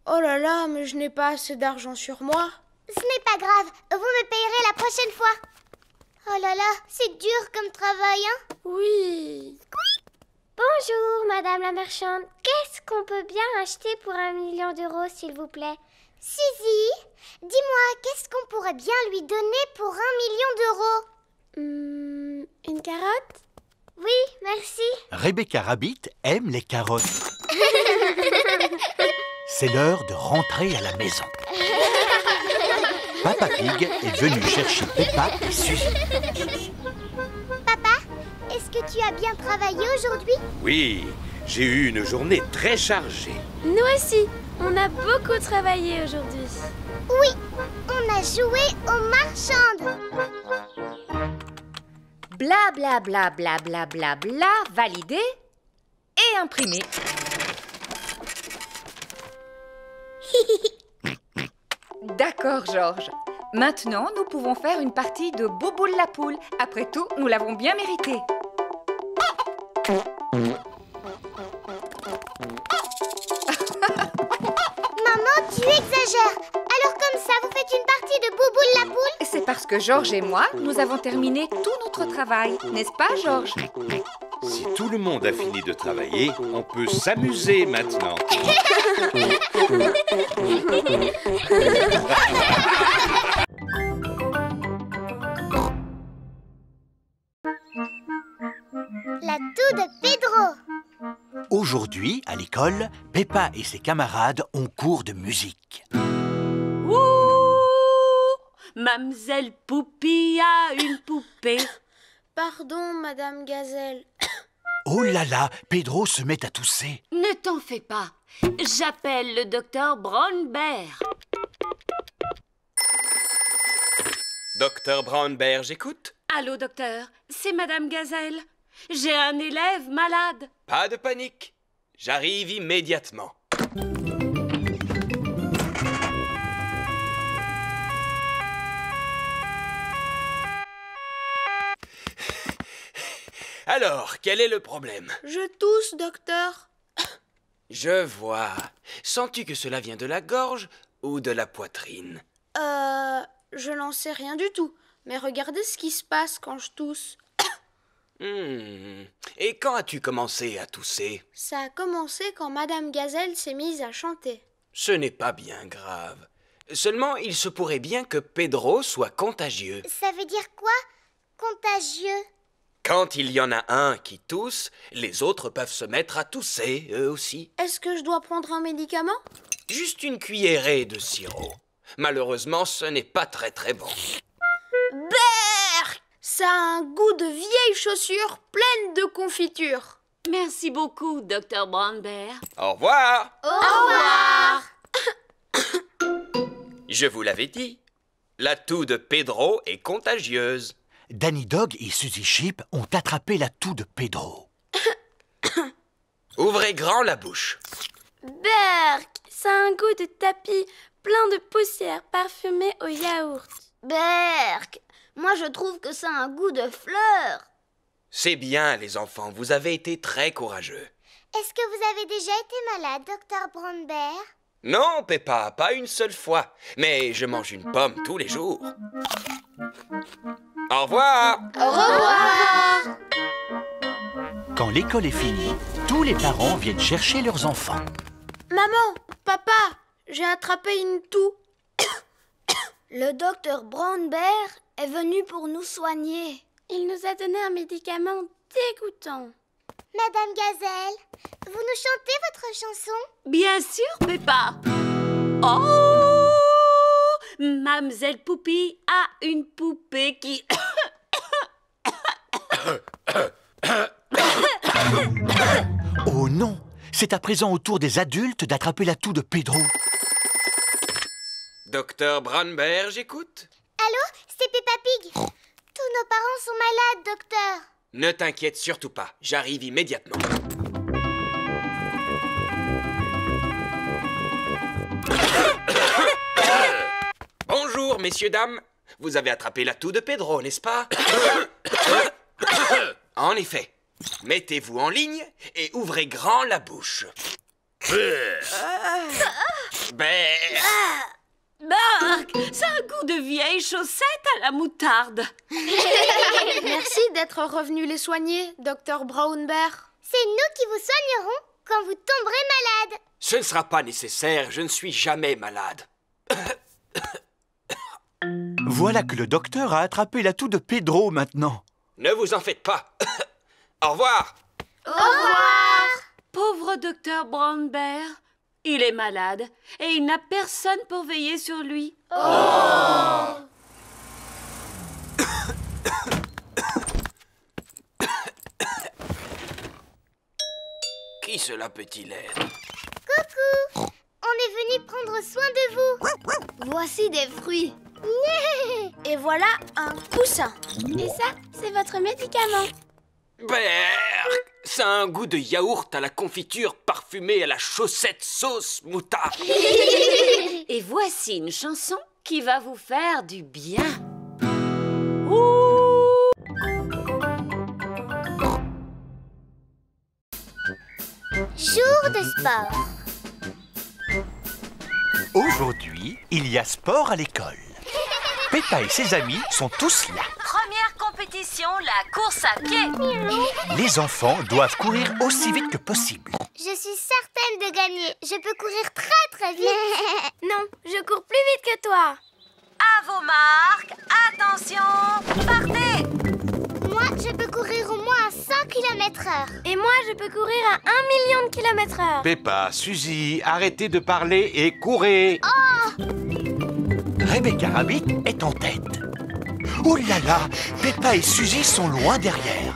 O: Oh là là, mais je n'ai pas assez d'argent sur moi.
A: Ce n'est pas grave. Vous me payerez la prochaine fois. Oh là là, c'est dur comme travail, hein?
O: Oui.
A: Bonjour, Madame la marchande. Qu'est-ce qu'on peut bien acheter pour 1 million d'euros, s'il vous plaît? Suzy, dis-moi, qu'est-ce qu'on pourrait bien lui donner pour 1 million d'euros? Une carotte? Oui, merci.
N: Rebecca Rabbit aime les carottes. C'est l'heure de rentrer à la maison. Papa Pig est venu chercher Peppa et Suzy.
A: Papa, est-ce que tu as bien travaillé aujourd'hui?
C: Oui, j'ai eu une journée très chargée.
O: Nous aussi, on a beaucoup travaillé aujourd'hui.
A: Oui, on a joué aux marchandes.
D: Bla bla bla bla bla bla bla, validé et imprimé. D'accord, Georges. Maintenant, nous pouvons faire une partie de Bouboule la poule. Après tout, nous l'avons bien mérité.
A: Maman, tu exagères. Alors comme ça, vous faites une partie de Bouboule la poule?
D: C'est parce que Georges et moi, nous avons terminé tout notre travail. N'est-ce pas, Georges?
C: Si tout le monde a fini de travailler, on peut s'amuser maintenant.
A: La toux de Pedro.
N: Aujourd'hui, à l'école, Peppa et ses camarades ont cours de musique.
G: Ouh, Mamselle Poupie a une poupée.
Q: Pardon, Madame Gazelle.
N: Oh là là, Pedro se met à tousser.
G: Ne t'en fais pas. J'appelle le docteur Brown-Bear.
R: Docteur Brown-Bear, j'écoute.
G: Allô, docteur, c'est Madame Gazelle. J'ai un élève malade.
R: Pas de panique. J'arrive immédiatement. Alors, quel est le problème?
Q: Je tousse, docteur.
R: Je vois. Sens-tu que cela vient de la gorge ou de la poitrine?
Q: Je n'en sais rien du tout. Mais regardez ce qui se passe quand je tousse.
R: Et quand as-tu commencé à tousser?
Q: Ça a commencé quand Madame Gazelle s'est mise à chanter.
R: Ce n'est pas bien grave. Seulement, il se pourrait bien que Pedro soit contagieux.
A: Ça veut dire quoi, contagieux?
R: Quand il y en a un qui tousse, les autres peuvent se mettre à tousser, eux aussi.
Q: Est-ce que je dois prendre un médicament?
R: Juste une cuillerée de sirop. Malheureusement, ce n'est pas très très bon.
Q: Berk! Ça a un goût de vieilles chaussures pleines de confiture.
G: Merci beaucoup, docteur Brown-Bear.
R: Au revoir!
Q: Au revoir!
R: Je vous l'avais dit, la toux de Pedro est contagieuse.
N: Danny Dog et Suzy Sheep ont attrapé la toux de Pedro.
R: Ouvrez grand la bouche.
O: Berk, ça a un goût de tapis plein de poussière parfumée au yaourt.
Q: Berk, moi je trouve que ça a un goût de fleurs.
R: C'est bien, les enfants, vous avez été très courageux.
A: Est-ce que vous avez déjà été malade, docteur Brown-Bear?
R: Non, Peppa, pas une seule fois. Mais je mange une pomme tous les jours. Au revoir!
Q: Au revoir!
N: Quand l'école est finie, tous les parents viennent chercher leurs enfants.
Q: Maman, papa, j'ai attrapé une toux. Le docteur Brown-Bear est venu pour nous soigner.
O: Il nous a donné un médicament dégoûtant.
A: Madame Gazelle, vous nous chantez votre chanson?
G: Bien sûr, Peppa. Oh, Mamselle Poupie a une poupée qui...
N: Oh non! C'est à présent au tour des adultes d'attraper la toux de Pedro.
R: Docteur Brown-Bear, j'écoute.
A: Allô, c'est Peppa Pig. Tous nos parents sont malades, docteur.
R: Ne t'inquiète surtout pas, j'arrive immédiatement. Bonjour, messieurs, dames. Vous avez attrapé la toux de Pedro, n'est-ce pas? En effet. Mettez-vous en ligne et ouvrez grand la bouche.
G: Berk, ça a un goût de vieilles chaussettes à la moutarde.
Q: Merci d'être revenu les soigner, docteur Brown-Bear.
A: C'est nous qui vous soignerons quand vous tomberez malade.
R: Ce ne sera pas nécessaire, je ne suis jamais malade.
B: Voilà que le docteur a attrapé la toux de Pedro maintenant.
R: Ne vous en faites pas. Au revoir.
G: Au revoir. Pauvre docteur Brown Bear. Il est malade et il n'a personne pour veiller sur lui.
A: Oh.
R: Qui cela peut-il être?
A: Coucou. On est venu prendre soin de vous.
Q: Voici des fruits. Et voilà un coussin.
O: Et ça, c'est votre médicament.
R: Berk, ça a un goût de yaourt à la confiture parfumée à la chaussette sauce moutarde.
G: Et voici une chanson qui va vous faire du bien.
A: Jour de sport.
B: Aujourd'hui, il y a sport à l'école. Peppa et ses amis sont tous là.
G: Première compétition, la course à pied.
B: Les enfants doivent courir aussi vite que possible.
A: Je suis certaine de gagner. Je peux courir très vite.
O: Non, je cours plus vite que toi.
G: À vos marques, attention, partez.
A: Moi, je peux courir au moins à 100 km/h.
O: Et moi, je peux courir à 1 million de km/h.
I: Peppa, Suzy, arrêtez de parler et courez.
A: Oh!
B: Rebecca Rabbit est en tête. Oh là là, Peppa et Suzy sont loin derrière.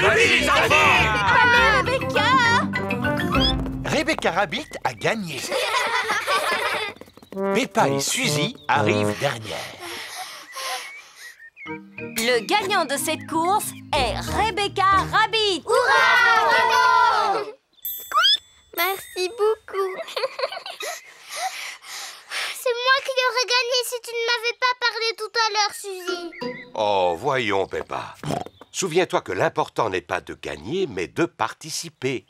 R: Allez les enfants!
O: Allez, Rebecca!
B: Rebecca Rabbit a gagné. Peppa et Suzy arrivent dernière.
G: Le gagnant de cette course est Rebecca Rabbit.
A: Hurrah!
O: Merci beaucoup.
A: C'est moi qui aurais gagné si tu ne m'avais pas parlé tout à l'heure, Suzy.
I: Oh, voyons, Peppa. Souviens-toi que l'important n'est pas de gagner, mais de participer.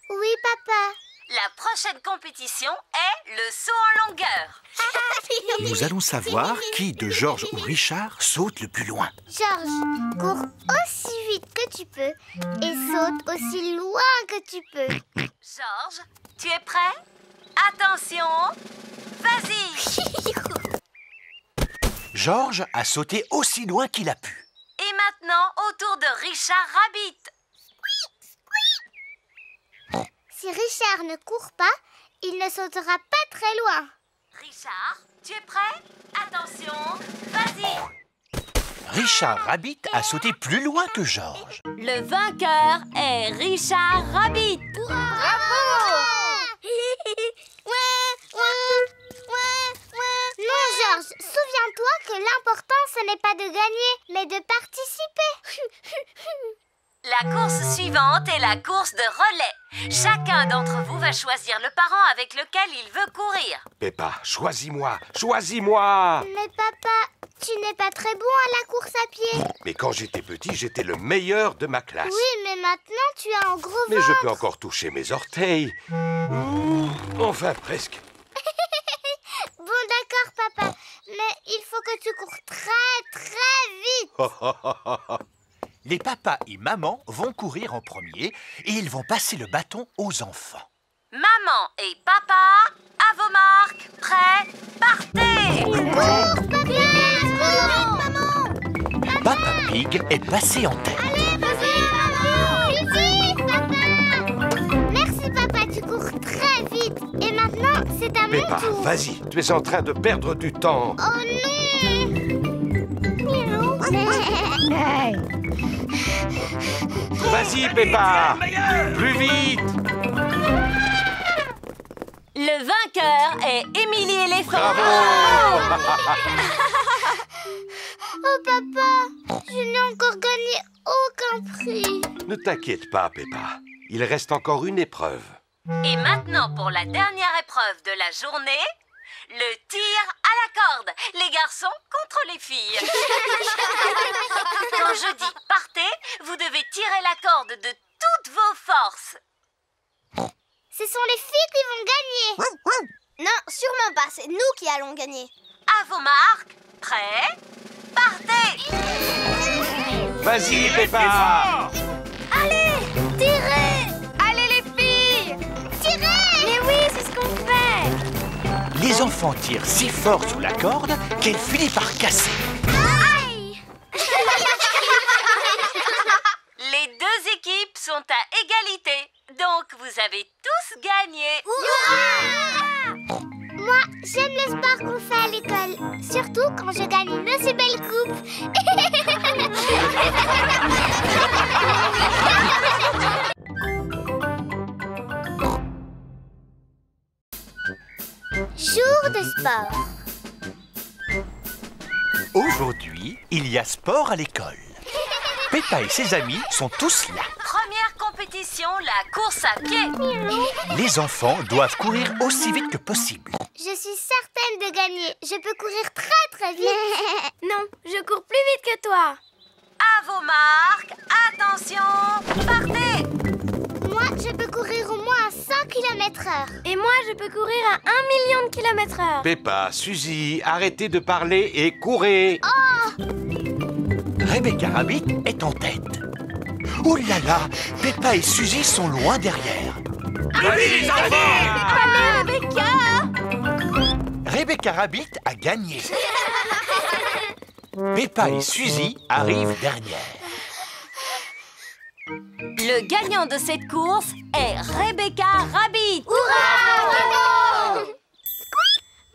A: Oui, papa.
G: La prochaine compétition est le saut en longueur.
N: Nous allons savoir qui de Georges ou Richard saute le plus loin.
A: Georges, cours aussi vite que tu peux et saute aussi loin que tu peux.
G: Georges, tu es prêt? Attention, vas-y.
B: Georges a sauté aussi loin qu'il a pu.
G: Et maintenant, au tour de Richard Rabbit.
A: Si Richard ne court pas, il ne sautera pas très loin.
G: Richard, tu es prêt? Attention, vas-y.
B: Richard Rabbit a sauté plus loin que Georges.
G: Le vainqueur est Richard Rabbit.
A: Bravo! Non, Georges, souviens-toi que l'important, ce n'est pas de gagner, mais de participer.
G: La course suivante est la course de relais. Chacun d'entre vous va choisir le parent avec lequel il veut courir.
I: Peppa, choisis-moi, choisis-moi.
A: Mais papa, tu n'es pas très bon à la course à pied.
I: Mais quand j'étais petit, j'étais le meilleur de ma classe.
A: Oui, mais maintenant, tu as un gros ventre.
I: Mais je peux encore toucher mes orteils. Enfin, presque.
A: Bon, d'accord, papa. Mais il faut que tu cours très vite.
B: Les papas et maman vont courir en premier et ils vont passer le bâton aux enfants.
G: Maman et papa, à vos marques, prêts, partez!
A: Cours, papa! Maman!
B: Papa Pig est passé en tête.
A: Allez, vas-y, maman! Vite, papa! Merci, papa, tu cours très vite. Et maintenant, c'est à mon
I: Peppa,
A: tour.
I: vas-y, tu es en train de perdre du temps.
A: Oh non!
I: Vas-y, Peppa! Plus vite!
G: Le vainqueur est Émilie éléphant.
I: Bravo!
A: Oh, papa, je n'ai encore gagné aucun prix.
I: Ne t'inquiète pas, Peppa. Il reste encore une épreuve.
G: Et maintenant, pour la dernière épreuve de la journée, le tir à la corde. Les garçons contre les filles. Quand je dis partez, vous devez tirer la corde de toutes vos forces.
A: Ce sont les filles qui vont gagner.
Q: Non, sûrement pas. C'est nous qui allons gagner.
G: À vos marques, prêts, partez.
I: Vas-y, Peppa!
A: Allez, tirez!
N: Les enfants tirent si fort sur la corde qu'elle finit par casser.
A: Aïe!
G: Les deux équipes sont à égalité. Donc, vous avez tous gagné.
A: Hurrah! Moi, j'aime le sport qu'on fait à l'école. Surtout quand je gagne une aussi belle coupe. Jour de sport.
N: Aujourd'hui, il y a sport à l'école. Peppa et ses amis sont tous là.
G: Première compétition, la course à pied.
N: Les enfants doivent courir aussi vite que possible.
A: Je suis certaine de gagner. Je peux courir très vite.
O: Non, je cours plus vite que toi.
G: À vos marques, attention, partez!
A: Moi, je peux courir au moins à 100 km/h.
O: Et moi, je peux courir à 1 million de km/h.
I: Peppa, Suzy, arrêtez de parler et courez.
A: Oh!
N: Rebecca Rabbit est en tête. Oh là là, Peppa et Suzy sont loin derrière.
H: Allez les enfants!
O: Allez, Rebecca!
N: Rebecca Rabbit a gagné. Peppa et Suzy arrivent dernières.
G: Le gagnant de cette course est Rebecca Rabbit.
O: Hurrah!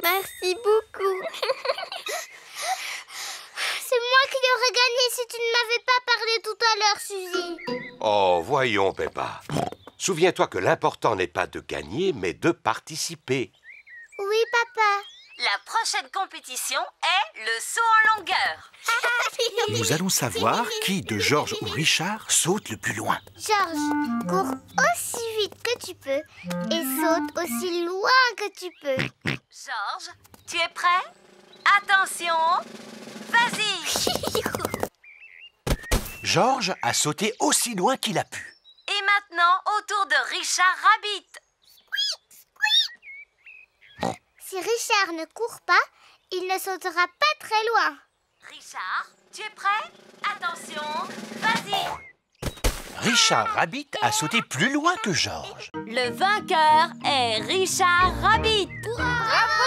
O: Merci beaucoup.
A: C'est moi qui aurais gagné si tu ne m'avais pas parlé tout à l'heure, Suzy.
I: Oh, voyons, Peppa. Souviens-toi que l'important n'est pas de gagner, mais de participer.
A: Oui, papa.
G: La prochaine compétition est le saut en longueur.
N: Nous allons savoir qui de Georges ou Richard saute le plus loin.
A: Georges, cours aussi vite que tu peux et saute aussi loin que tu peux.
G: Georges, tu es prêt? Attention, vas-y.
N: Georges a sauté aussi loin qu'il a pu.
G: Et maintenant, au tour de Richard Rabbit.
A: Si Richard ne court pas, il ne sautera pas très loin.
G: Richard, tu es prêt? Attention, vas-y.
N: Richard Rabbit a sauté plus loin que Georges.
G: Le vainqueur est Richard Rabbit.
A: Bravo!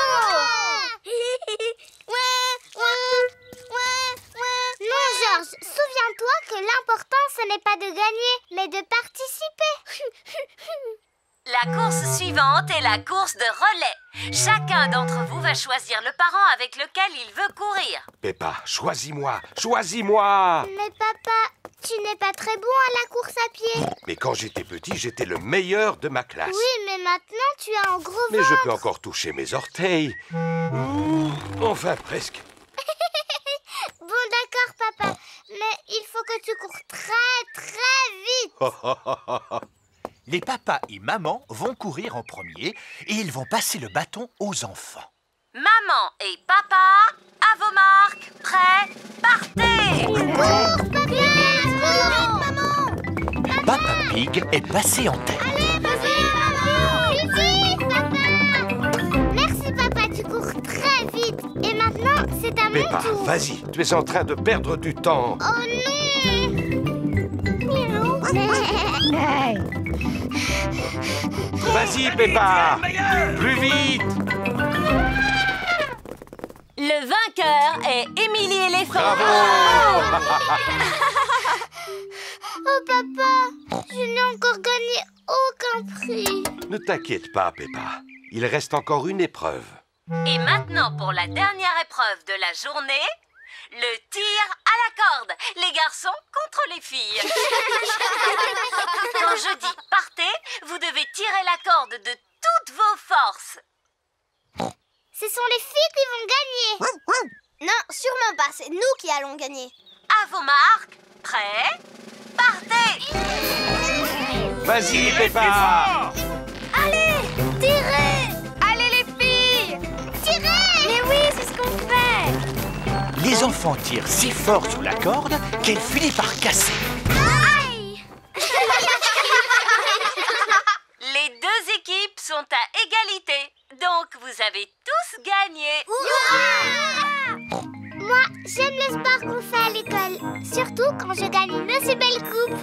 A: Non, Georges, souviens-toi que l'important, ce n'est pas de gagner, mais de participer.
G: La course suivante est la course de relais. Chacun d'entre vous va choisir le parent avec lequel il veut courir.
I: Peppa, choisis-moi, choisis-moi!
A: Mais papa, tu n'es pas très bon à la course à pied.
I: Mais quand j'étais petit, j'étais le meilleur de ma classe.
A: Oui, mais maintenant, tu as un gros
I: Mais
A: ventre.
I: je peux encore toucher mes orteils. Enfin, presque.
A: Bon, d'accord, papa. Mais il faut que tu cours très vite.
N: Les papas et maman vont courir en premier et ils vont passer le bâton aux enfants.
G: Maman et papa, à vos marques, prêts, partez!
A: Cours, papa! Cours, maman!
N: Papa Pig est passé en tête.
A: Allez, vas-y, maman! Vite, papa! Merci, papa, tu cours très vite. Et maintenant, c'est à
I: Peppa,
A: mon tour.
I: vas-y, tu es en train de perdre du temps.
A: Oh non!
I: Vas-y, Peppa! Plus vite!
G: Le vainqueur est Émilie Éléphant.
I: Bravo!
A: Oh, papa, je n'ai encore gagné aucun prix.
I: Ne t'inquiète pas, Peppa. Il reste encore une épreuve.
G: Et maintenant, pour la dernière épreuve de la journée, le tir à la corde. Les garçons contre les filles. Quand je dis partez, vous devez tirer la corde de toutes vos forces.
A: Ce sont les filles qui vont gagner. Non, sûrement pas. C'est nous qui allons gagner.
G: À vos marques, prêts, partez.
I: Vas-y, Peppa!
O: Allez, tirez! Allez les filles!
A: Tirez!
O: Mais oui, c'est ce qu'on fait!
N: Les enfants tirent si fort sur la corde qu'elle finit par casser.
A: Aïe!
G: Les deux équipes sont à égalité. Donc, vous avez tous gagné.
A: Hurrah! Moi, j'aime le sport qu'on fait à l'école. Surtout quand je gagne une aussi belle coupe.